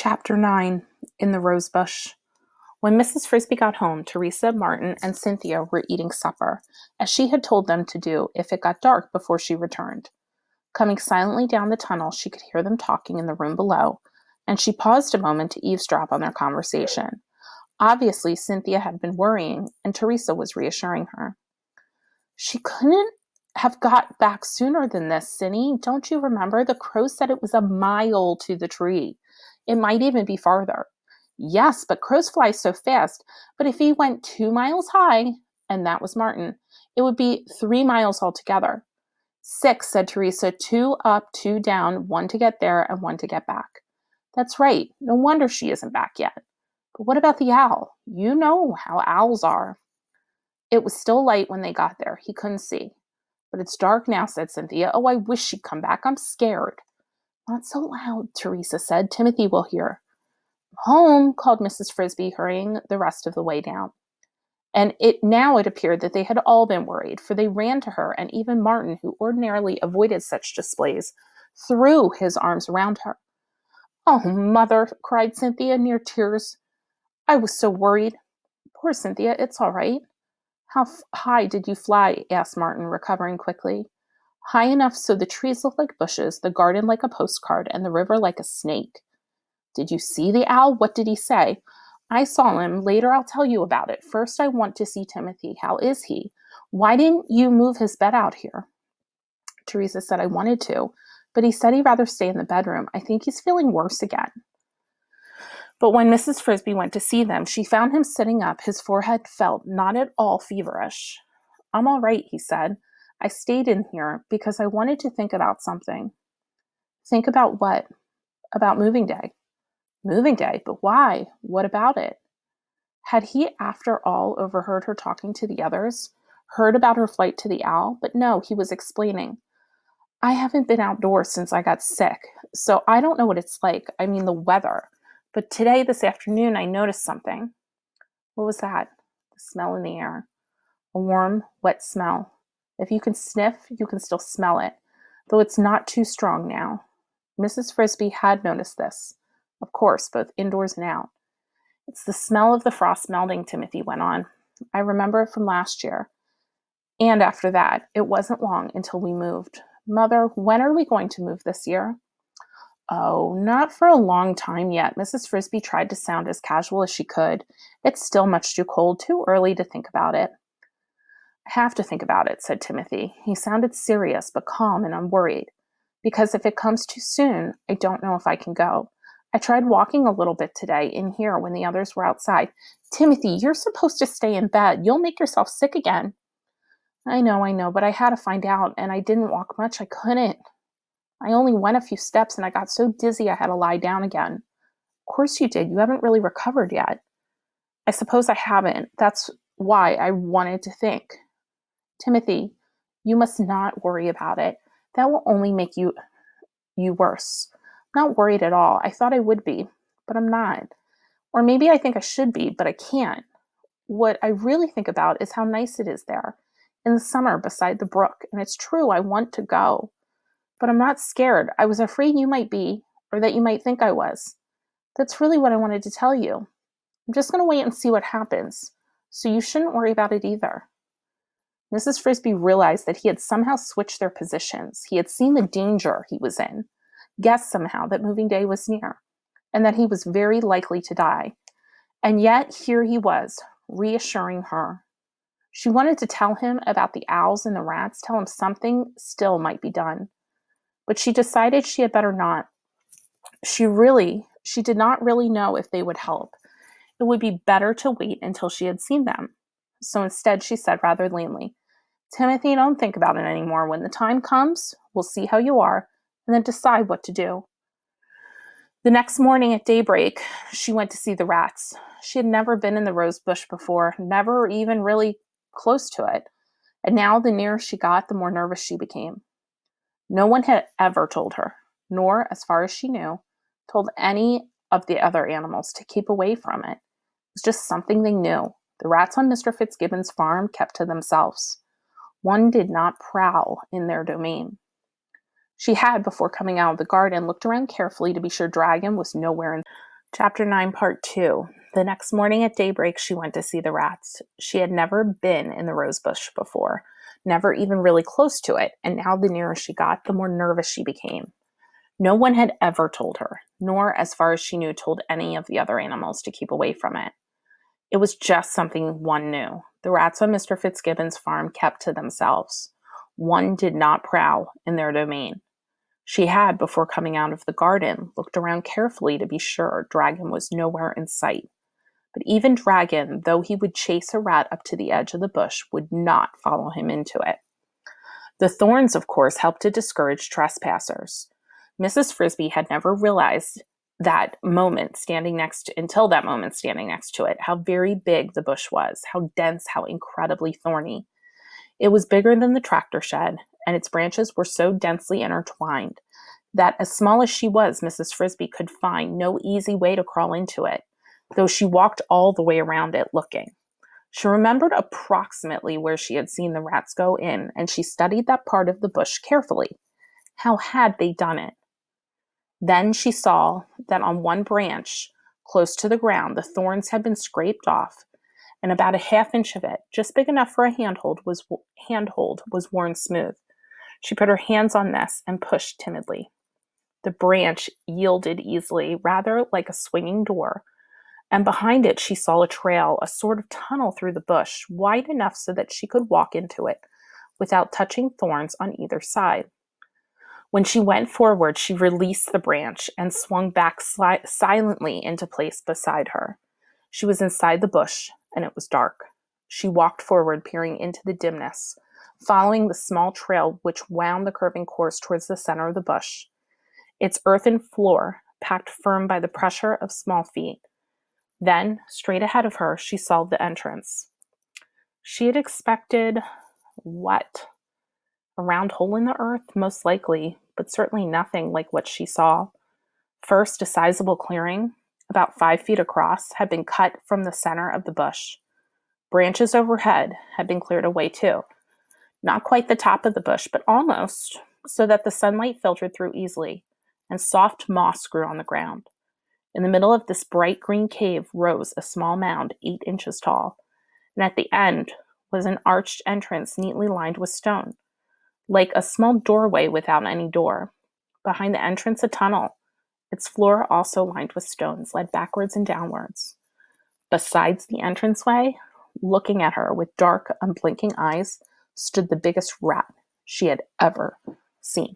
Chapter 9 in the Rosebush. When Mrs. Frisbee got home, Teresa, Martin, and Cynthia were eating supper, as she had told them to do if it got dark before she returned. Coming silently down the tunnel, she could hear them talking in the room below, and she paused a moment to eavesdrop on their conversation. Obviously, Cynthia had been worrying, and Teresa was reassuring her. "She couldn't have got back sooner than this, Cindy. Don't you remember? The crow said it was a mile to the tree. It might even be farther." "Yes, but crows fly so fast. But if he went 2 miles high," and that was Martin, "it would be 3 miles altogether." "6," said Teresa. 2 up, 2 down, 1 to get there and 1 to get back. "That's right. No wonder she isn't back yet. But what about the owl? You know how owls are." It was still light when they got there. He couldn't see. "But it's dark now," said Cynthia. "Oh, I wish she'd come back. I'm scared." "Not so loud," Teresa said. "Timothy will hear." "Home," called Mrs. Frisbee, hurrying the rest of the way down. And it appeared that they had all been worried, for they ran to her, and even Martin, who ordinarily avoided such displays, threw his arms around her. "Oh, Mother," cried Cynthia, near tears. "I was so worried." "Poor Cynthia, it's all right." "How high did you fly?" asked Martin, recovering quickly. "High enough so the trees looked like bushes, the garden like a postcard, and the river like a snake." "Did you see the owl? What did he say?" "I saw him. Later I'll tell you about it. First I want to see Timothy. How is he? Why didn't you move his bed out here?" Teresa said, "I wanted to, but he said he'd rather stay in the bedroom. I think he's feeling worse again." But when Mrs. Frisbee went to see them, she found him sitting up. His forehead felt not at all feverish. "I'm all right," he said. "I stayed in here because I wanted to think about something." "Think about what?" "About moving day." "Moving day? But why? What about it?" Had he, after all, overheard her talking to the others? Heard about her flight to the owl? But no, he was explaining. "I haven't been outdoors since I got sick, so I don't know what it's like. I mean, the weather. But today, this afternoon, I noticed something." "What was that?" "The smell in the air. A warm, wet smell. If you can sniff, you can still smell it, though it's not too strong now." Mrs. Frisbee had noticed this, of course, both indoors and out. "It's the smell of the frost melting," Timothy went on. "I remember it from last year. And after that, it wasn't long until we moved. Mother, when are we going to move this year?" "Oh, not for a long time yet." Mrs. Frisbee tried to sound as casual as she could. "It's still much too cold, too early to think about it." "I have to think about it," said Timothy. He sounded serious, but calm and unworried. "Because if it comes too soon, I don't know if I can go. I tried walking a little bit today in here when the others were outside." "Timothy, you're supposed to stay in bed. You'll make yourself sick again." I know, but I had to find out, and I didn't walk much. I couldn't. I only went a few steps, and I got so dizzy I had to lie down again." "Of course you did. You haven't really recovered yet." "I suppose I haven't. That's why I wanted to think." "Timothy, you must not worry about it. That will only make you worse." "I'm not worried at all. I thought I would be, but I'm not. Or maybe I think I should be, but I can't. What I really think about is how nice it is there in the summer beside the brook. And it's true, I want to go. But I'm not scared. I was afraid you might be, or that you might think I was. That's really what I wanted to tell you. I'm just going to wait and see what happens. So you shouldn't worry about it either." Mrs. Frisbee realized that he had somehow switched their positions. He had seen the danger he was in, guessed somehow that moving day was near, and that he was very likely to die. And yet here he was, reassuring her. She wanted to tell him about the owls and the rats, tell him something still might be done. But she decided she had better not. She did not really know if they would help. It would be better to wait until she had seen them. So instead, she said rather lamely, "Timothy, don't think about it anymore. When the time comes, we'll see how you are, and then decide what to do." The next morning at daybreak, she went to see the rats. She had never been in the Rosebush before, never even really close to it. And now the nearer she got, the more nervous she became. No one had ever told her, nor, as far as she knew, told any of the other animals to keep away from it. It was just something they knew. The rats on Mr. Fitzgibbon's farm kept to themselves. One did not prowl in their domain. She had, before coming out of the garden, looked around carefully to be sure Dragon was nowhere in. Chapter 9, Part 2. The next morning at daybreak, she went to see the rats. She had never been in the Rosebush before, never even really close to it, and now the nearer she got, the more nervous she became. No one had ever told her, nor, as far as she knew, told any of the other animals to keep away from it. It was just something one knew. The rats on Mr. Fitzgibbon's farm kept to themselves. One did not prowl in their domain. She had, before coming out of the garden, looked around carefully to be sure Dragon was nowhere in sight. But even Dragon, though he would chase a rat up to the edge of the bush, would not follow him into it. The thorns, of course, helped to discourage trespassers. Mrs. Frisbee had never realized until that moment standing next to it, how very big the bush was, how dense, how incredibly thorny. It was bigger than the tractor shed, and its branches were so densely intertwined that, as small as she was, Mrs. Frisbee could find no easy way to crawl into it, though she walked all the way around it looking. She remembered approximately where she had seen the rats go in, and she studied that part of the bush carefully. How had they done it? Then she saw that on one branch, close to the ground, the thorns had been scraped off, and about a half-inch of it, just big enough for a handhold, was worn smooth. She put her hands on this and pushed timidly. The branch yielded easily, rather like a swinging door, and behind it she saw a trail, a sort of tunnel through the bush, wide enough so that she could walk into it without touching thorns on either side. When she went forward, she released the branch and swung back silently into place beside her. She was inside the bush, and it was dark. She walked forward, peering into the dimness, following the small trail which wound the curving course towards the center of the bush, its earthen floor packed firm by the pressure of small feet. Then, straight ahead of her, she saw the entrance. She had expected what? A round hole in the earth, most likely, but certainly nothing like what she saw. First, a sizable clearing, about 5 feet across, had been cut from the center of the bush. Branches overhead had been cleared away too. Not quite the top of the bush, but almost, so that the sunlight filtered through easily, and soft moss grew on the ground. In the middle of this bright green cave rose a small mound 8 inches tall, and at the end was an arched entrance neatly lined with stone, like a small doorway without any door. Behind the entrance, a tunnel, its floor also lined with stones, led backwards and downwards. Besides the entranceway, looking at her with dark, unblinking eyes, stood the biggest rat she had ever seen.